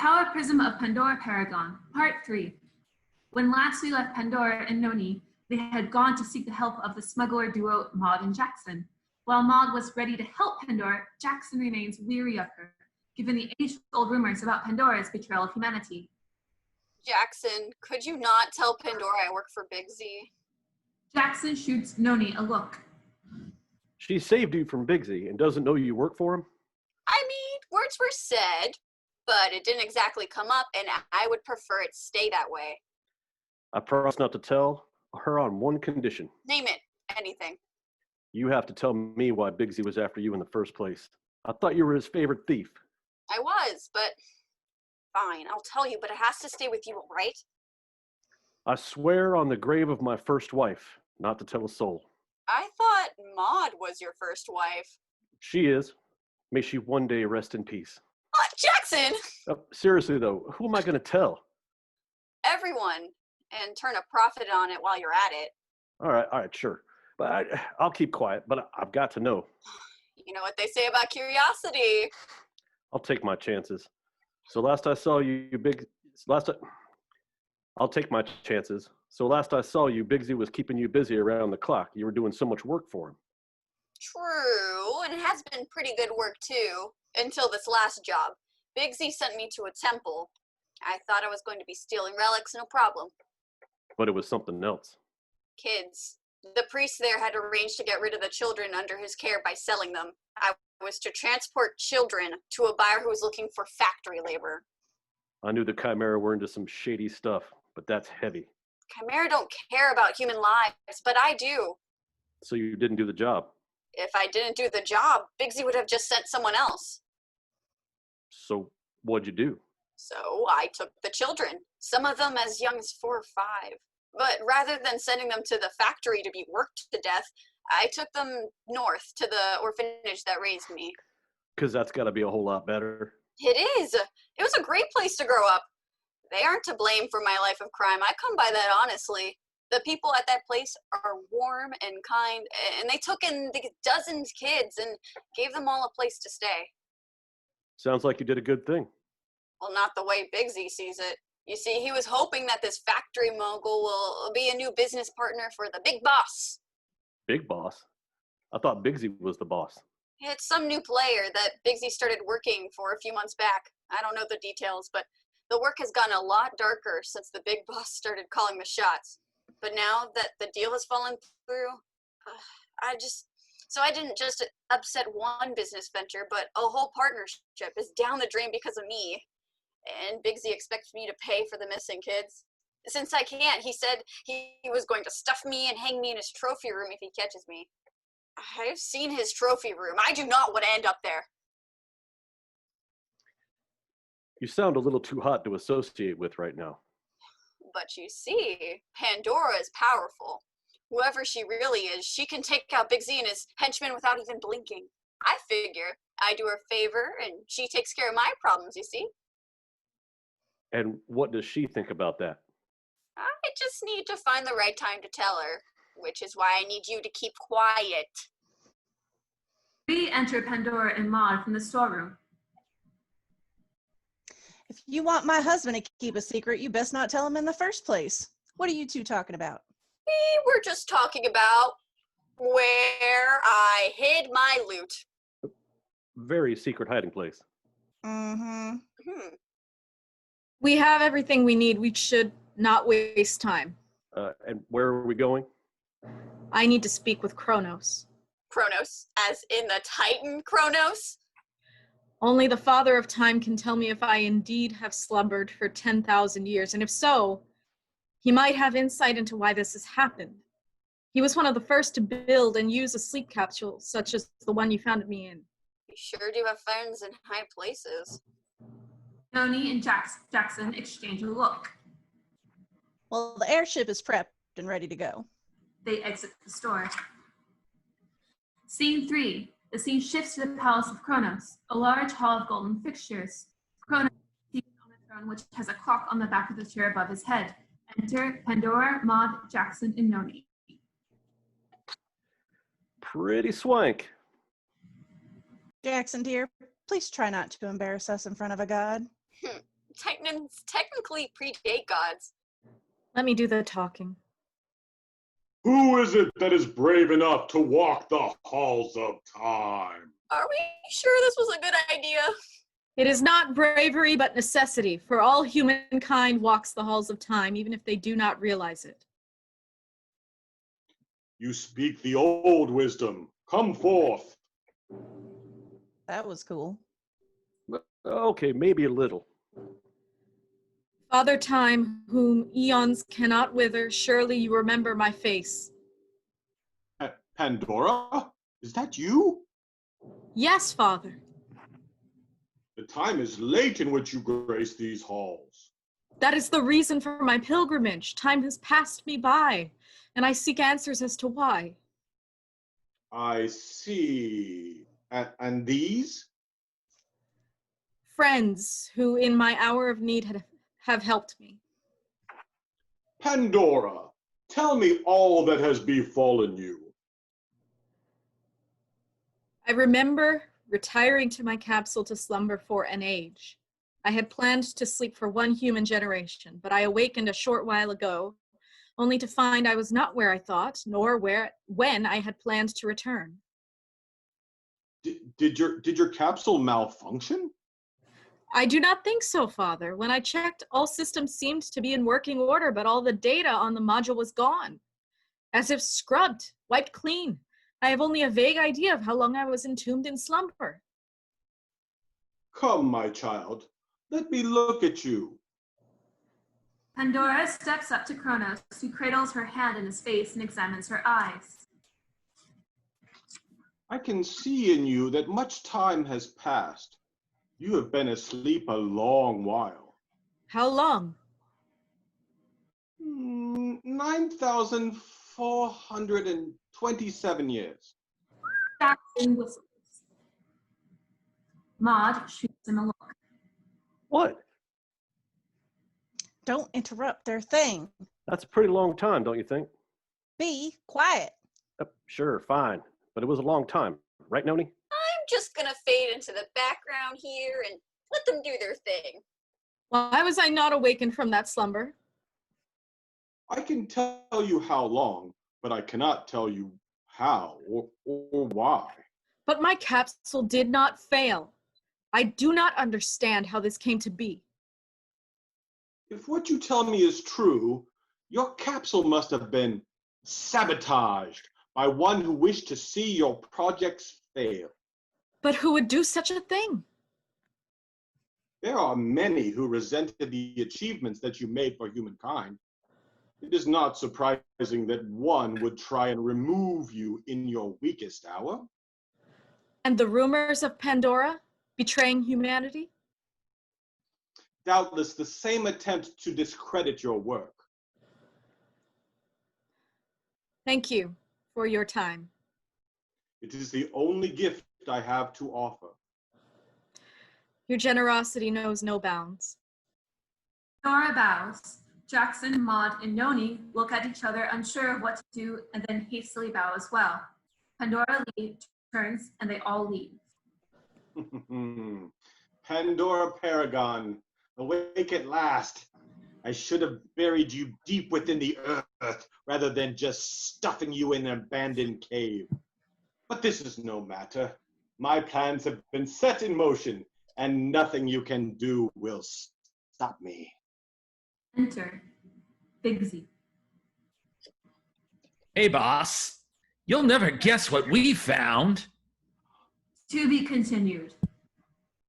Power Prism of Pandora Paragon, Part 3. When last we left Pandora and Nony, they had gone to seek the help of the smuggler duo Maude and Jackson. While Maude was ready to help Pandora, Jackson remains weary of her, given the age-old rumors about Pandora's betrayal of humanity. Jackson, could you not tell Pandora I work for Bigsy? Jackson shoots Nony a look. She saved you from Bigsy and doesn't know you work for him? I mean, words were said, but it didn't exactly come up, and I would prefer it stay that way. I promise not to tell her on one condition. Name it. Anything. You have to tell me why Bigsy was after you in the first place. I thought you were his favorite thief. I was, but fine, I'll tell you, but it has to stay with you, right? I swear on the grave of my first wife, not to tell a soul. I thought Maude was your first wife. She is. May she one day rest in peace. Jackson! Seriously, though, who am I going to tell? Everyone, and turn a profit on it while you're at it. All right, sure. But I'll keep quiet, but I've got to know. You know what they say about curiosity. I'll take my chances. So last I saw you, I'll take my chances. So last I saw you, Bigsy was keeping you busy around the clock. You were doing so much work for him. True, and it has been pretty good work too, until this last job. Bigsy sent me to a temple. I thought I was going to be stealing relics, no problem. But it was something else. Kids. The priest there had arranged to get rid of the children under his care by selling them. I was to transport children to a buyer who was looking for factory labor. I knew the Chimera were into some shady stuff, but that's heavy. Chimera don't care about human lives, but I do. So you didn't do the job? If I didn't do the job, Bigsy would have just sent someone else. So what'd you do? So I took the children, some of them as young as 4 or 5. But rather than sending them to the factory to be worked to death, I took them north to the orphanage that raised me. 'Cause that's got to be a whole lot better. It is. It was a great place to grow up. They aren't to blame for my life of crime. I come by that honestly. The people at that place are warm and kind, and they took in dozens of kids and gave them all a place to stay. Sounds like you did a good thing. Well, not the way Bigsy sees it. You see, he was hoping that this factory mogul will be a new business partner for the big boss. Big boss? I thought Bigsy was the boss. It's some new player that Bigsy started working for a few months back. I don't know the details, but the work has gotten a lot darker since the big boss started calling the shots. But now that the deal has fallen through, I didn't just upset one business venture, but a whole partnership is down the drain because of me. And Bigsy expects me to pay for the missing kids. Since I can't, he said he was going to stuff me and hang me in his trophy room if he catches me. I've seen his trophy room. I do not want to end up there. You sound a little too hot to associate with right now. But you see, Pandora is powerful. Whoever she really is, she can take out Bigsy and his henchmen without even blinking. I figure I do her a favor and she takes care of my problems, you see? And what does she think about that? I just need to find the right time to tell her, which is why I need you to keep quiet. We enter Pandora and Maude from the storeroom. If you want my husband to keep a secret, you best not tell him in the first place. What are you two talking about? We were just talking about where I hid my loot. Very secret hiding place. Mm-hmm. We have everything we need. We should not waste time. And where are we going? I need to speak with Chronos. Chronos, as in the Titan Chronos? Only the Father of Time can tell me if I indeed have slumbered for 10,000 years, and if so, he might have insight into why this has happened. He was one of the first to build and use a sleep capsule, such as the one you found me in. You sure do have friends in high places. Nony and Jackson exchange a look. Well, the airship is prepped and ready to go. They exit the store. Scene 3. The scene shifts to the palace of Chronos, a large hall of golden fixtures. Chronos is seated on a throne which has a clock on the back of the chair above his head. Enter Pandora, Maude, Jackson, and Nony. Pretty swank. Jackson, dear, please try not to embarrass us in front of a god. Titans technically predate gods. Let me do the talking. Who is it that is brave enough to walk the halls of time? Are we sure this was a good idea? It is not bravery, but necessity, for all humankind walks the halls of time, even if they do not realize it. You speak the old wisdom. Come forth. That was cool. Okay, maybe a little. Father Time, whom eons cannot wither, surely you remember my face. Pandora? Is that you? Yes, Father. The time is late in which you grace these halls. That is the reason for my pilgrimage. Time has passed me by, and I seek answers as to why. I see. And these? Friends who in my hour of need have helped me. Pandora, tell me all that has befallen you. I remember retiring to my capsule to slumber for an age. I had planned to sleep for 1 human generation, but I awakened a short while ago, only to find I was not where I thought, nor when I had planned to return. Did your capsule malfunction? I do not think so, Father. When I checked, all systems seemed to be in working order, but all the data on the module was gone. As if scrubbed, wiped clean. I have only a vague idea of how long I was entombed in slumber. Come, my child. Let me look at you. Pandora steps up to Chronos, who cradles her hand in his face and examines her eyes. I can see in you that much time has passed. You have been asleep a long while. How long? 9,427 years. Jackson whistles. Maude shoots him a look. What? Don't interrupt their thing. That's a pretty long time, don't you think? Be quiet. Sure, fine. But it was a long time. Right, Nony? I'm just gonna fade into the background here and let them do their thing. Why was I not awakened from that slumber? I can tell you how long, but I cannot tell you how or why. But my capsule did not fail. I do not understand how this came to be. If what you tell me is true, your capsule must have been sabotaged by one who wished to see your projects fail. But who would do such a thing? There are many who resented the achievements that you made for humankind. It is not surprising that one would try and remove you in your weakest hour. And the rumors of Pandora betraying humanity? Doubtless the same attempt to discredit your work. Thank you for your time. It is the only gift I have to offer. Your generosity knows no bounds. Nora bows. Jackson, Maude, and Nony look at each other, unsure of what to do, and then hastily bow as well. Pandora turns, and they all leave. Pandora Paragon, awake at last. I should have buried you deep within the earth rather than just stuffing you in an abandoned cave. But this is no matter. My plans have been set in motion, and nothing you can do will stop me. Enter Bigsy. Hey, boss. You'll never guess what we found. To be continued.